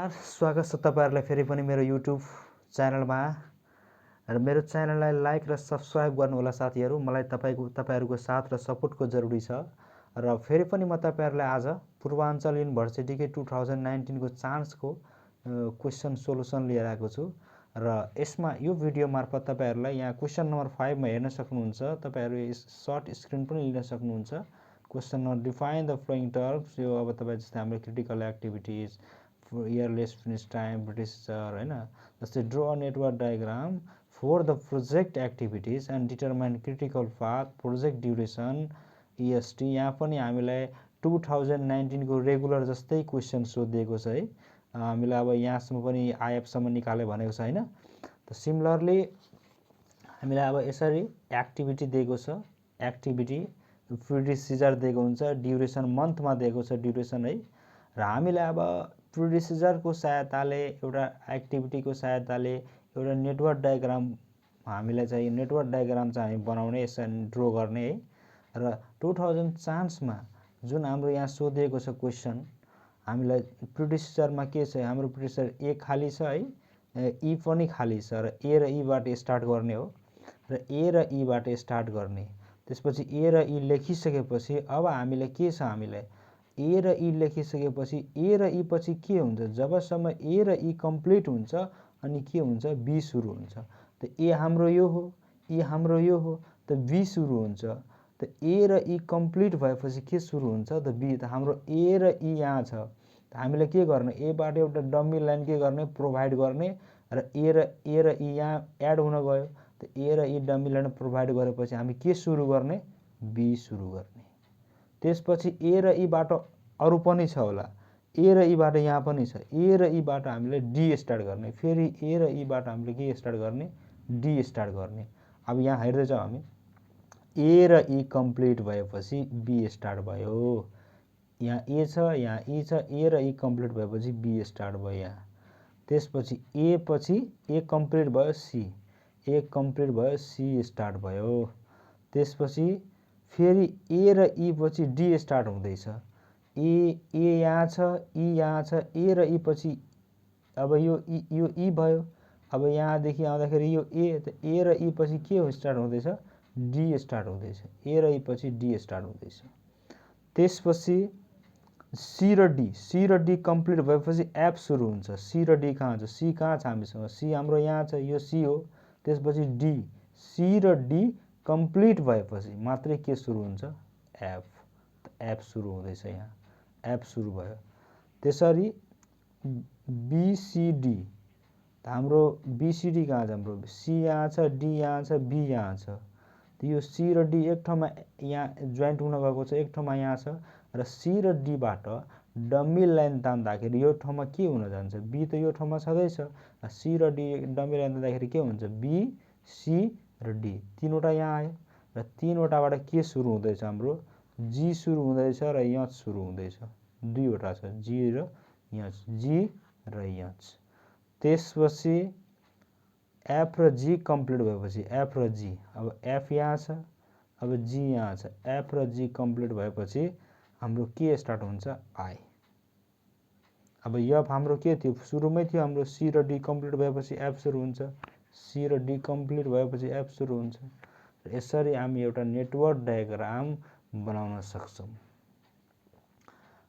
नमस्कार, स्वागत छ तपाईहरुलाई फेरि पनि मेरो YouTube च्यानलमा र मेरो च्यानललाई लाइक र सब्स्क्राइब गर्नु होला साथीहरु। मलाई तपाईहरुको साथ र सपोर्टको जरुरी छ र फेरि पनि म तपाईहरुलाई आज पूर्वाञ्चल युनिभर्सिटीकै 2019 को चान्सको क्वेशन सोलुसन लिएर आएको छु र यसमा यो भिडियो मार्फत तपाईहरुलाई यहाँ क्वेशन नम्बर 5 मा हेर्न सक्नुहुन्छ। तपाईहरु सर्ट स्क्रिन पनि लिन सक्नुहुन्छ। Question number define the following terms. यो अब तपाई जस्तै हाम्रो critical activities, yearless finish time, procedure, हैन। जस्तै draw a network diagram for the project activities and determine critical path, project duration, EST। यहाँ पनि हामीलाई 2019 को रेगुलर जस्तै क्वेशन सोधिएको छ है। हामीलाई अब यहाँसम्म पनि आइएफ सम्म निकाले भनेको छ हैन। त सिमिलरली हामीलाई अब यसरी एक्टिभिटी दिएको छ, एक्टिभिटी प्रोसिजर दिएको हुन्छ, ड्युरेसन मन्थमा दिएको छ ड्युरेसन है। र हामीलाई अब प्रोसिजर को सहायताले एउटा एक्टिभिटी को सहायताले एउटा नेटवर्क डायग्राम हामीलाई चाहिँ नेटवर्क डायग्राम चाहिँ हामी बनाउने, यसरी ड्रा गर्ने है। र 2000 चान्समा जुन हाम्रो यहाँ सोधिएको छ क्वेशन, हामीलाई प्रोसिजरमा के छ, हाम्रो प्रोसिजर ए खाली छ है, ई पनि खाली छ र ए र ई बाट स्टार्ट गर्ने हो र ए र ई बाट स्टार्ट गर्ने। त्यसपछि ए र ई लेखिसकेपछि अब हामीले के छ, हामीलाई ए र ई लेखिसकेपछि ए र ई पछि के हुन्छ, जबसम्म ए र ई कम्प्लिट हुन्छ अनि के हुन्छ, बी सुरु हुन्छ। त ए हाम्रो यो हो, ई हाम्रो यो हो, त बी सुरु हुन्छ। त ए र ई कम्प्लिट भएपछि के सुरु हुन्छ, त बी। त हाम्रो ए र ई यहाँ छ, त हामीले के गर्ने, ए बाट एउटा डम्मी लाइन के गर्ने, प्रोभाइड गर्ने र ए र ई यहाँ एड हुन गयो। त ए र ई डम्मी लाइन प्रोभाइड गरेपछि हामी के सुरु गर्ने, बी सुरु गर्ने। त्यसपछि ए र ई बाट अरु पनि छ होला, ए र ई बाट यहाँ पनि छ, ए र ई बाट हामीले डी स्टार्ट गर्ने, फेरि ए र ई बाट हामीले के स्टार्ट गर्ने, डी स्टार्ट गर्ने। अब यहाँ हेर्दै जाऊ हामी, ए र ई कम्प्लिट भएपछि बी स्टार्ट भयो। यहाँ ए छ, यहाँ ई छ, ए र ई कम्प्लिट भएपछि बी स्टार्ट भयो यहाँ। त्यसपछि ए पछि ए कम्प्लिट भयो, सी, ए कम्प्लिट भयो, सी स्टार्ट भयो। त्यसपछि फेरि ए र ई पछि डी स्टार्ट हुँदैछ। ए यहाँ छ, ई यहाँ छ, ए र ई पछि अब यो ई भयो। अब यहाँदेखि आउँदाखेरि यो ए, त ए र ई पछि के हो स्टार्ट हुँदैछ, डी स्टार्ट हुँदैछ। ए र ई पछि डी स्टार्ट हुँदैछ। त्यसपछि सी र डी कम्प्लिट भएपछि एफ सुरु हुन्छ। सी र डी कहाँ छ, सी कहाँ छ हामीसँग, सी हाम्रो यहाँ छ, यो सी हो। त्यसपछि डी, सी र डी कम्प्लिट भएपछि मात्रै के सुरु हुन्छ, एफ। एफ सुरु हुँदैछ यहाँ, एफ सुरु भयो। त्यसरी बीसीडी, त हाम्रो बीसीडी कहाँ छ, हाम्रो सी यहाँ छ, डी यहाँ छ, बी यहाँ छ। त यो सी र डी एक ठाउँमा यहाँ जोइन्ट हुन गएको छ, एक ठाउँमा यहाँ छ र सी र डी बाट डम्मी लाइन तान्दाखेरि यो ठाउँमा के हुन जान्छ, बी त यो ठाउँमा छँदैछ, सी र डी डम्मी लाइन तान्दाखेरि के हुन्छ, बी, सी र डी तीनवटा यहाँ आयो र तीनवटाबाट के सुरु हुँदैछ, हाम्रो जी सुरु हुँदैछ र एच सुरु हुँदैछ। दुईवटा छ, जी र एच, जी र एच। त्यसपछि एफ र जी कम्प्लिट भएपछि एफ र जी, अब एफ यहाँ छ, अब जी यहाँ छ, एफ र जी कम्प्लिट भएपछि हाम्रो के स्टार्ट हुन्छ, आई। अब एफ हाम्रो के थियो, सुरुमै थियो हाम्रो सी र डी कम्प्लिट भएपछि एफ सुरु हुन्छ, सी र डी कम्प्लिट भएपछि एफ सुरु हुन्छ। यसरी हामी एउटा नेटवर्क डायग्राम बनाउन सक्छौं।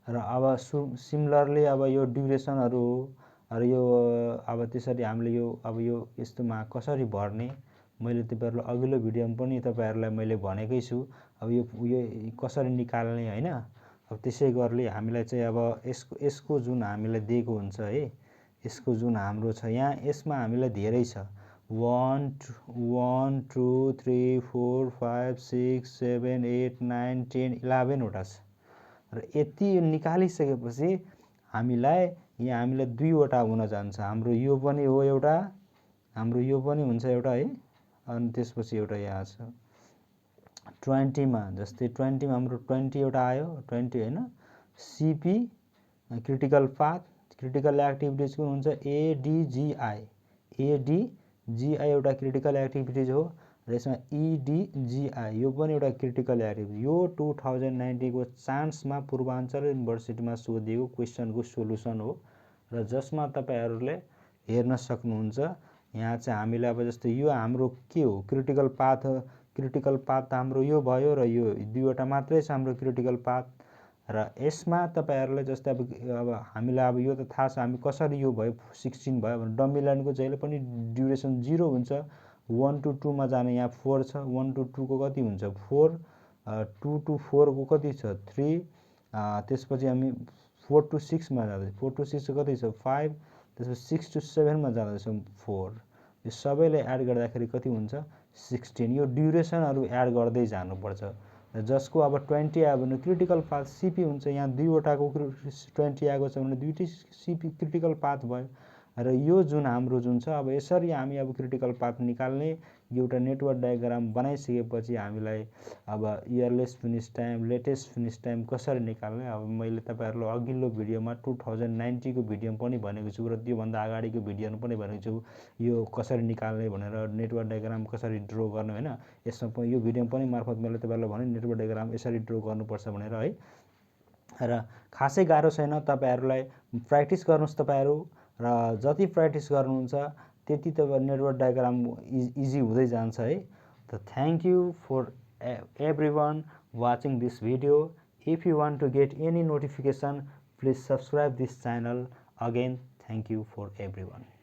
र अब सिमिलरली अब यो ड्युरेसनहरु र यो अब त्यसरी हामीले यो यस्तोमा कसरी भर्ने, मैले तपाईहरुलाई अघिल्लो भिडियोमा पनि तपाईहरुलाई मैले भनेकै छु। अब यो कसरी निकाल्ने हैन। अब त्यसै गरले हामीलाई चाहिँ अब यसको जुन हामीलाई दिएको हुन्छ है, यसको जुन हाम्रो छ यहाँ, यसमा हामीलाई धेरै छ, 1 2 3 4 5 6 7 8 9 10 11 वटा छ। र यति निकालिसकेपछि हामीलाई यहाँ हामीलाई दुईवटा हुन जान्छ, हाम्रो यो पनि हो एउटा, हाम्रो यो पनि हुन्छ एउटा है। अनि त्यसपछि एउटा यहाँ छ 20 मा, जस्तै 20 मा हाम्रो 20 एउटा आयो, 20 हैन। CP critical path, critical activities कुन हुन्छ, एडीजीआई, एडीजीआई एउटा क्रिटिकल एक्टिभिटीज हो र यसमा इडीजीआई यो पनि एउटा क्रिटिकल एक्टिभिटी। यो 2019 को चान्समा पूर्वाञ्चल युनिभर्सिटीमा सोधिएको क्वेशनको सोलुसन हो। र जसमा तपाईहरुले हेर्न सक्नुहुन्छ। यहाँ चाहिँ हामीले अब जस्तै यो हाम्रो के हो क्रिटिकल पाथ हाम्रो यो भयो र यो दुईवटा मात्रै छ हाम्रो क्रिटिकल पाथ। र यसमा तपाईहरुले जस्तै अब हामीलाई अब यो त थाहा छ हामी कसरी यो भयो 16 भयो भने डम्मी लाइनको जहिले पनि ड्युरेसन 0 हुन्छ। 1 to 2 मा जाने यहाँ 4 छ। 1 to 2 को कति हुन्छ 4, 2 to 4 को कति छ 3, त्यसपछि हामी 4 to 6 मा जाँदै 4 to 6 को कति छ 5, त्यसपछि 6 to 7 मा जाँदैछौँ 4। यो सबैले एड गर्दाखेरि कति हुन्छ 16। यो ड्युरेसनहरु एड गर्दै जानुपर्छ। जसको अब 20 आयो भने क्रिटिकल पाथ सीपी हुन्छ। यहाँ दुईवटाको 20 आएको छ भने दुईटै सीपी क्रिटिकल पाथ भयो। र यो जुन हाम्रो जुन छ अब यसरी हामी अब क्रिटिकल पाथ निकाल्ने एउटा नेटवर्क डायग्राम बनाइसकेपछि हामीलाई अब earliest finish time, latest finish time कसरी निकाल्ने अब मैले तपाईहरुलाई अघिल्लो भिडियोमा 2090 को भिडियोमा पनि भनेको छु र त्यो भन्दा अगाडिको भिडियोमा पनि भनेको छु यो कसरी निकाल्ने भनेर, नेटवर्क डायग्राम कसरी ड्रा गर्ने हैन। यसमा यो भिडियो पनि मार्फत मैले तपाईहरुलाई भने नेटवर्क डायग्राम यसरी ड्रा गर्नुपर्छ भनेर है। र खासै गाह्रो छैन, तपाईहरुलाई प्र्याक्टिस गर्नुस् तपाईहरु र जति प्र्याक्टिस गर्नुहुन्छ त्यति तपाईहरु नेटवर्क डायग्राम इजी हुँदै जान्छ है। त thank you for everyone watching this video. If you want to get any notification, please subscribe this channel. Again, thank you for everyone.